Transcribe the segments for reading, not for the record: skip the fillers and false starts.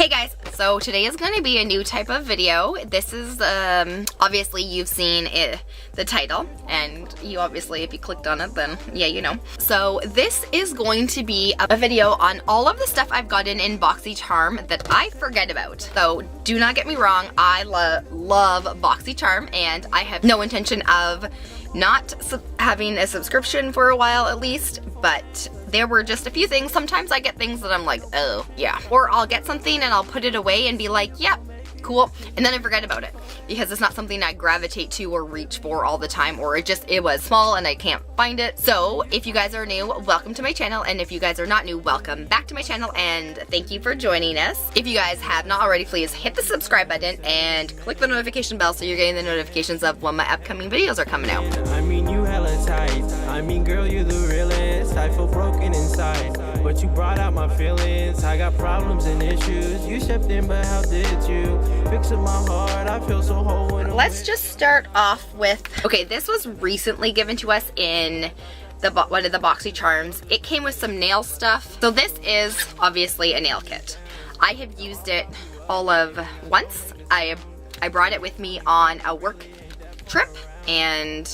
Hey guys, so today is going to be a new type of video. This is, obviously you've seen the title, and you obviously, if you clicked on it, then yeah, you know. So this is going to be a video on all of the stuff I've gotten in BoxyCharm that I forget about. So do not get me wrong, I love BoxyCharm, and I have no intention of not having a subscription for a while at least, but there were just a few things. Sometimes I get things that I'm like, oh yeah. Or I'll get something and I'll put it away and be like, yep, cool, and then I forget about it because it's not something I gravitate to or reach for all the time, or it was small and I can't find it. So if you guys are new, welcome to my channel, and if you guys are not new, welcome back to my channel, and thank you for joining us. If you guys have not already, please hit the subscribe button and click the notification bell so you're getting the notifications of when my upcoming videos are coming out. I mean, you hella tight. I mean, girl, you're the realest. I feel broken inside, but you brought out my feelings. I got problems and issues. You stepped in, but how did you? Fixing my heart, I feel so whole. Let's just start off with, okay, this was recently given to us in one of the BoxyCharms. It came with some nail stuff. So this is obviously a nail kit. I have used it all of once. I brought it with me on a work trip, and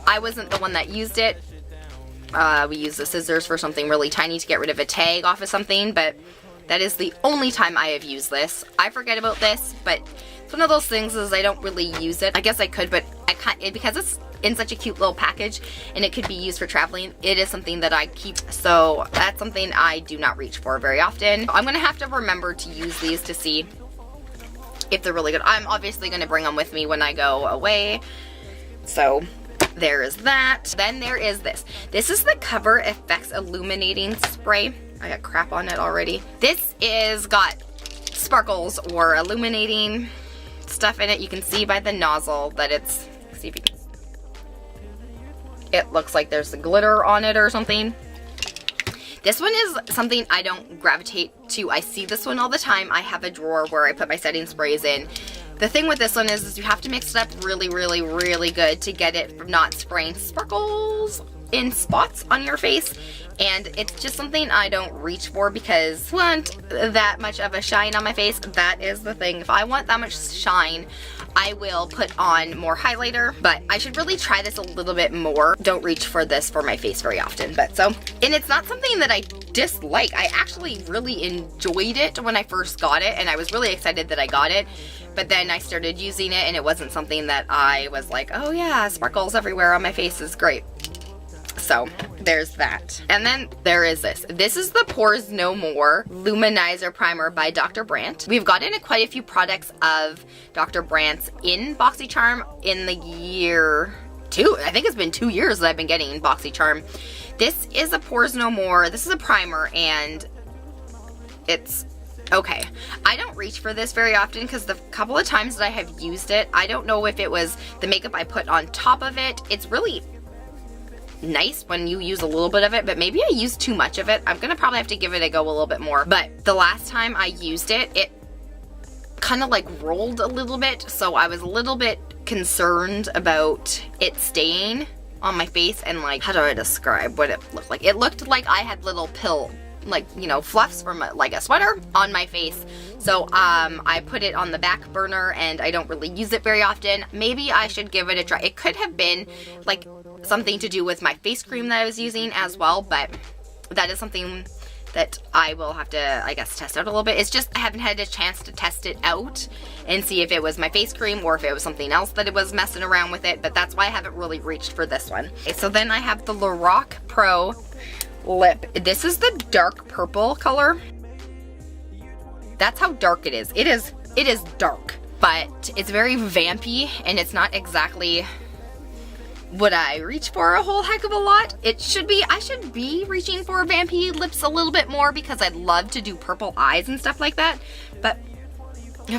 I wasn't the one that used it. We used the scissors for something really tiny to get rid of a tag off of something, but that is the only time I have used this. I forget about this, but it's one of those things is I don't really use it. I guess I could, but I can't, because it's in such a cute little package and it could be used for traveling. It is something that I keep, so that's something I do not reach for very often. I'm gonna have to remember to use these to see if they're really good. I'm obviously gonna bring them with me when I go away. So there is that. Then there is this. This is the Cover FX Illuminating Spray. I got crap on it already. This is got sparkles or illuminating stuff in it. You can see by the nozzle that it's, see if you can, it looks like there's glitter on it or something. This one is something I don't gravitate to. I see this one all the time. I have a drawer where I put my setting sprays in. The thing with this one is you have to mix it up really, really, really good to get it from not spraying sparkles in spots on your face. And it's just something I don't reach for because I want that much of a shine on my face. That is the thing. If I want that much shine, I will put on more highlighter, but I should really try this a little bit more. Don't reach for this for my face very often, but so, and it's not something that I dislike. I actually really enjoyed it when I first got it, and I was really excited that I got it, but then I started using it and it wasn't something that I was like, oh yeah, sparkles everywhere on my face is great. So there's that. And then there is this. This is the Pores No More Luminizer Primer by Dr. Brandt. We've gotten quite a few products of Dr. Brandt's in BoxyCharm in the year I think it's been 2 years that I've been getting BoxyCharm. This is a Pores No More. This is a primer, and it's okay. I don't reach for this very often because the couple of times that I have used it, I don't know if it was the makeup I put on top of it. It's really nice when you use a little bit of it, but maybe I used too much of it. I'm gonna probably have to give it a go a little bit more. But the last time I used it, it kind of like rolled a little bit, so I was a little bit concerned about it staying on my face, and like, how do I describe what it looked like? It looked like I had little like, you know, fluffs from like a sweater on my face. So I put it on the back burner and I don't really use it very often. Maybe I should give it a try. It could have been like something to do with my face cream that I was using as well, but that is something that I will have to, I guess, test out a little bit. It's just I haven't had a chance to test it out and see if it was my face cream or if it was something else that it was messing around with it, but that's why I haven't really reached for this one. Okay, so then I have the Lorac Pro Lip. This is the dark purple color. That's how dark it is. It is dark, but it's very vampy, and it's not exactly what I reach for a whole heck of a lot. It should be, I should be reaching for vampy lips a little bit more because I'd love to do purple eyes and stuff like that, but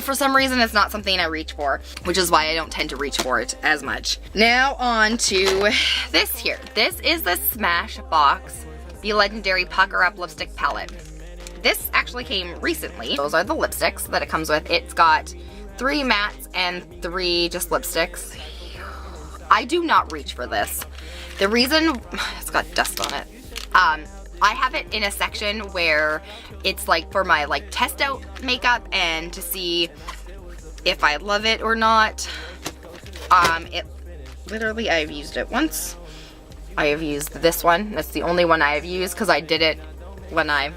for some reason it's not something I reach for, which is why I don't tend to reach for it as much. Now on to this here. This is the Smashbox The Legendary Pucker Up Lipstick Palette. This actually came recently. Those are the lipsticks that it comes with. It's got 3 mattes and 3 just lipsticks. I do not reach for this. The reason, it's got dust on it. I have it in a section where it's like for my like test out makeup and to see if I love it or not. It literally, I've used it once. I have used this one. That's the only one I have used because I did it when I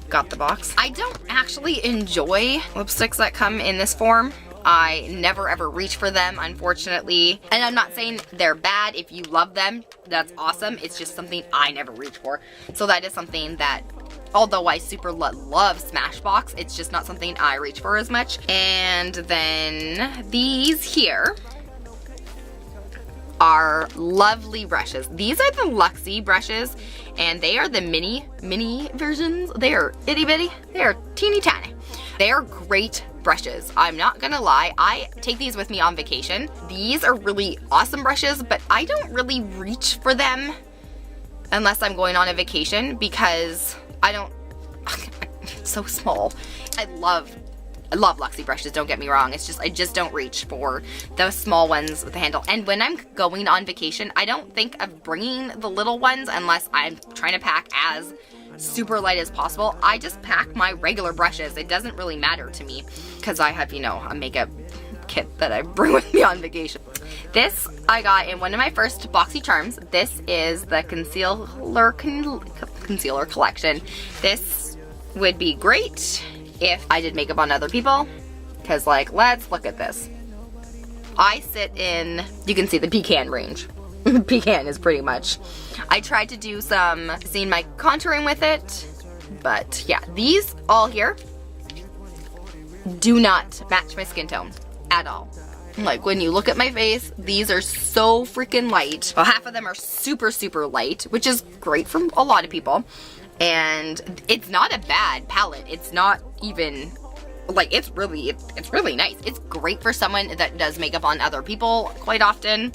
got the box. I don't actually enjoy lipsticks that come in this form. I never ever reach for them, unfortunately. And I'm not saying they're bad. If you love them, that's awesome. It's just something I never reach for. So that is something that, although I super love Smashbox, it's just not something I reach for as much. And then these here are lovely brushes. These are the Luxie brushes, and they are the mini versions. They are itty bitty. They are teeny tiny. They are great brushes. I'm not gonna lie, I take these with me on vacation. These are really awesome brushes, but I don't really reach for them unless I'm going on a vacation because I don't, it's so small. I love Luxie brushes, don't get me wrong. It's just, I just don't reach for the small ones with the handle. And when I'm going on vacation, I don't think of bringing the little ones unless I'm trying to pack as super light as possible. I just pack my regular brushes. It doesn't really matter to me because I have, you know, a makeup kit that I bring with me on vacation. This I got in one of my first boxy charms. This is the concealer collection. This would be great if I did makeup on other people because, like, let's look at this. I sit in, you can see the pecan range. Pecan is pretty much. I tried to do some my contouring with it, but yeah, these all here do not match my skin tone at all. Like, when you look at my face, these are so freaking light. Well, half of them are super light, which is great for a lot of people. And it's not a bad palette. It's not even like, it's really nice. It's great for someone that does makeup on other people quite often.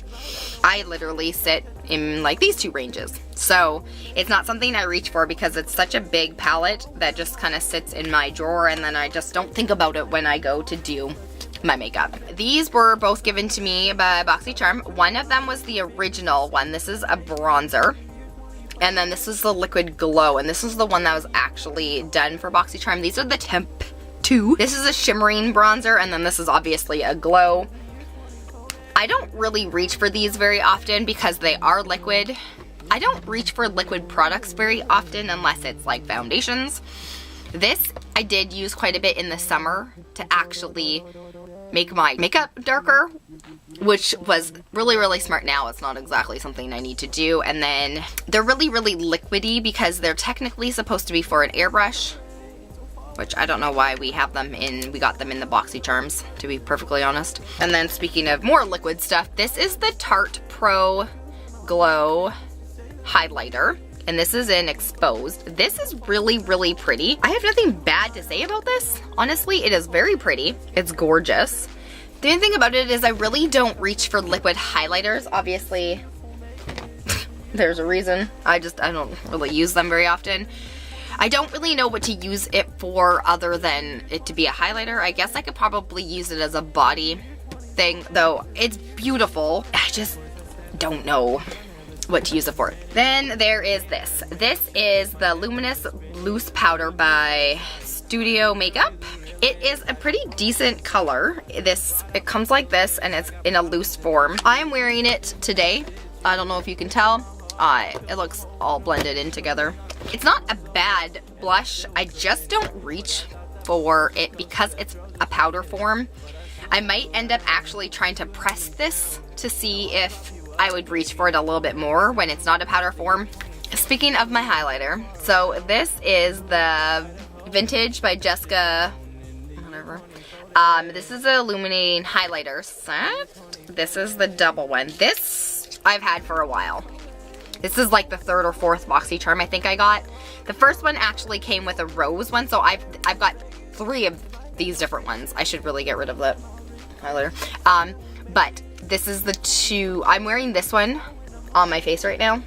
I literally sit in like these two ranges. So it's not something I reach for because it's such a big palette that just kind of sits in my drawer and then I just don't think about it when I go to do my makeup. These were both given to me by BoxyCharm. One of them was the original one. This is a bronzer. And then this is the Liquid Glow. And this is the one that was actually done for BoxyCharm. These are the Temp 2. This is a shimmering bronzer, and then this is obviously a glow. I don't really reach for these very often because they are liquid. I don't reach for liquid products very often unless it's like foundations. This I did use quite a bit in the summer to actually make my makeup darker, which was really smart. Now it's not exactly something I need to do. And then they're really liquidy because they're technically supposed to be for an airbrush, which I don't know why we got them in the Boxy Charms, to be perfectly honest. And then speaking of more liquid stuff, this is the Tarte Pro Glow Highlighter. And this is in Exposed. This is really pretty. I have nothing bad to say about this. Honestly, it is very pretty. It's gorgeous. The only thing about it is I really don't reach for liquid highlighters. Obviously, there's a reason. I don't really use them very often. I don't really know what to use it for other than it to be a highlighter. I guess I could probably use it as a body thing, though it's beautiful. I just don't know what to use it for. Then there is this. This is the Luminous Loose Powder by Studio Makeup. It is a pretty decent color. It comes like this and it's in a loose form. I am wearing it today. I don't know if you can tell. It looks all blended in together. It's not a bad blush. I just don't reach for it because it's a powder form. I might end up actually trying to press this to see if I would reach for it a little bit more when it's not a powder form. Speaking of my highlighter, so this is the Vintage by Jessica, whatever. This is a illuminating highlighter set. This is the double one. This I've had for a while. This is like the third or fourth Boxy Charm I think I got. The first one actually came with a rose one, so I've got 3 of these different ones. I should really get rid of that highlighter. But this is the 2. I'm wearing this one on my face right now.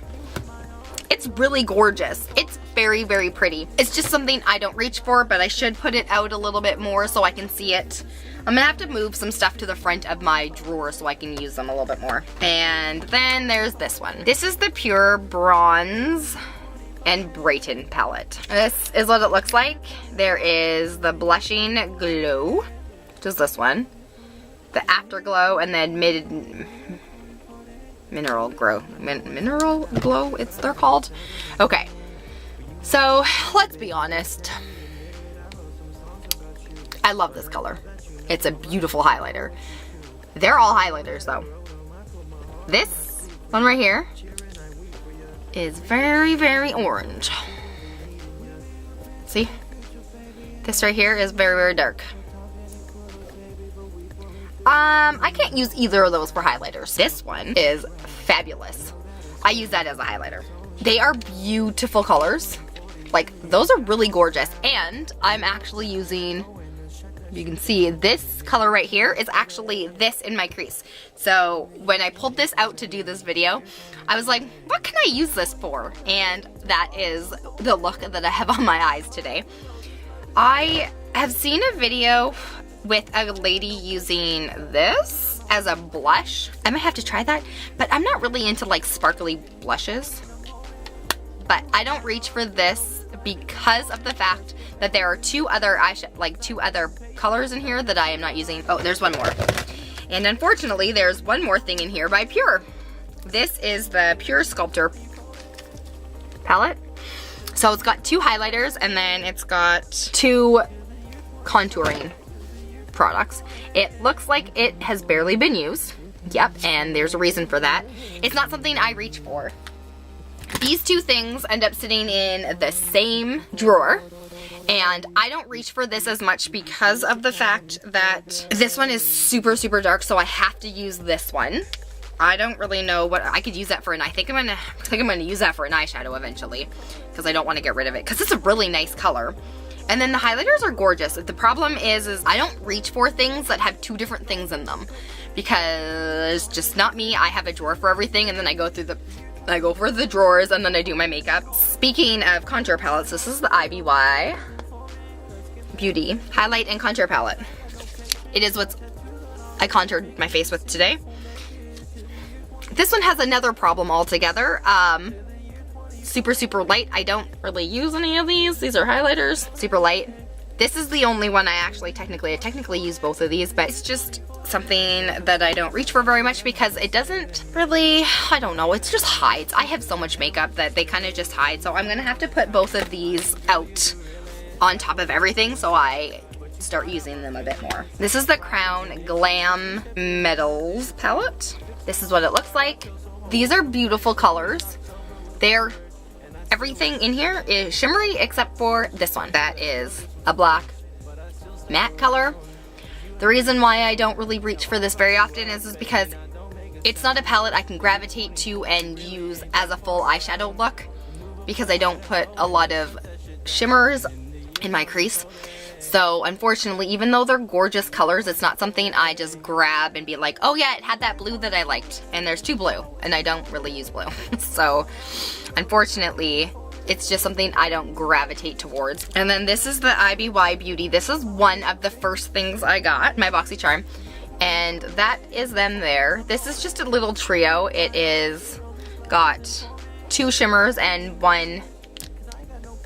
It's really gorgeous. It's very pretty. It's just something I don't reach for, but I should put it out a little bit more so I can see it. I'm gonna have to move some stuff to the front of my drawer so I can use them a little bit more. And then there's this one. This is the Pure Bronze and Brayton palette. This is what it looks like. There is the Blushing Glow, which is this one. The Afterglow, and then Mineral Glow. Mineral Glow, they're called. Okay, so let's be honest. I love this color. It's a beautiful highlighter. They're all highlighters though. This one right here is very, very orange. See? This right here is very, very dark. I can't use either of those for highlighters. This one is fabulous. I use that as a highlighter. They are beautiful colors. Like, those are really gorgeous. And I'm actually using, you can see this color right here is actually this in my crease. So when I pulled this out to do this video, I was like, what can I use this for? And that is the look that I have on my eyes today. I have seen a video with a lady using this as a blush. I might have to try that, but I'm not really into like sparkly blushes. But I don't reach for this because of the fact that there are two other colors in here that I am not using. Oh, there's one more. And unfortunately, there's one more thing in here by Pure. This is the Pure Sculptor palette. So it's got two highlighters and then it's got two contouring products. It looks like it has barely been used. Yep, and there's a reason for that. It's not something I reach for. These two things end up sitting in the same drawer, and I don't reach for this as much because of the fact that this one is super, super dark, so I have to use this one. I don't really know what I could use that for, and I think I'm gonna use that for an eyeshadow eventually because I don't want to get rid of it because it's a really nice color. And then the highlighters are gorgeous. The problem is I don't reach for things that have two different things in them because just not me. I have a drawer for everything, and then I go for the drawers, and then I do my makeup. Speaking of contour palettes, this is the IBY Beauty Highlight and Contour Palette. It is what I contoured my face with today. This one has another problem altogether. Super, super light. I don't really use any of these. These are highlighters. Super light. This is the only one I technically use both of these, but it's just something that I don't reach for very much because it doesn't really, I don't know, it just hides. I have so much makeup that they kind of just hide, so I'm gonna have to put both of these out on top of everything so I start using them a bit more. This is the Crown Glam Metals palette. This is what it looks like. These are beautiful colors. Everything in here is shimmery except for this one. That is a black matte color. The reason why I don't really reach for this very often is because it's not a palette I can gravitate to and use as a full eyeshadow look because I don't put a lot of shimmers in my crease. So unfortunately, even though they're gorgeous colors, it's not something I just grab and be like, oh yeah, it had that blue that I liked, and there's two blue, and I don't really use blue. So unfortunately, it's just something I don't gravitate towards. And then this is the IBY Beauty. This is one of the first things I got, my Boxy Charm, and that is them there. This is just a little trio. It is got two shimmers and one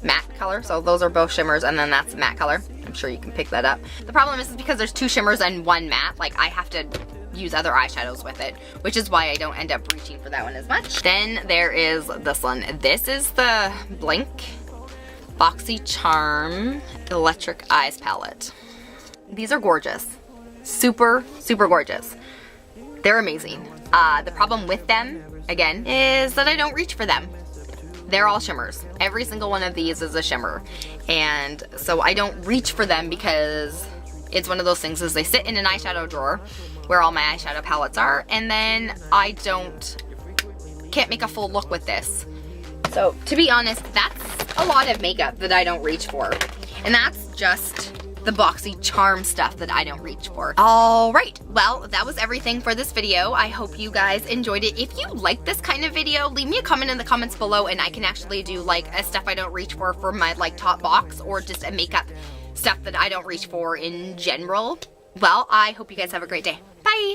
matte color, so those are both shimmers, and then that's a matte color. I'm sure you can pick that up. The problem is because there's two shimmers and one matte, like I have to use other eyeshadows with it, which is why I don't end up reaching for that one as much. Then there is this one. This is the Blink Boxy Charm Electric Eyes palette. These are gorgeous. Super, super gorgeous. They're amazing. The problem with them, again, is that I don't reach for them. They're all shimmers. Every single one of these is a shimmer. And so I don't reach for them because it's one of those things is they sit in an eyeshadow drawer where all my eyeshadow palettes are, and then I can't make a full look with this. So to be honest, that's a lot of makeup that I don't reach for. And that's just the Boxy Charm stuff that I don't reach for. Alright, well, that was everything for this video. I hope you guys enjoyed it. If you like this kind of video, leave me a comment in the comments below and I can actually do like a stuff I don't reach for my like top box, or just a makeup stuff that I don't reach for in general. Well, I hope you guys have a great day. Bye!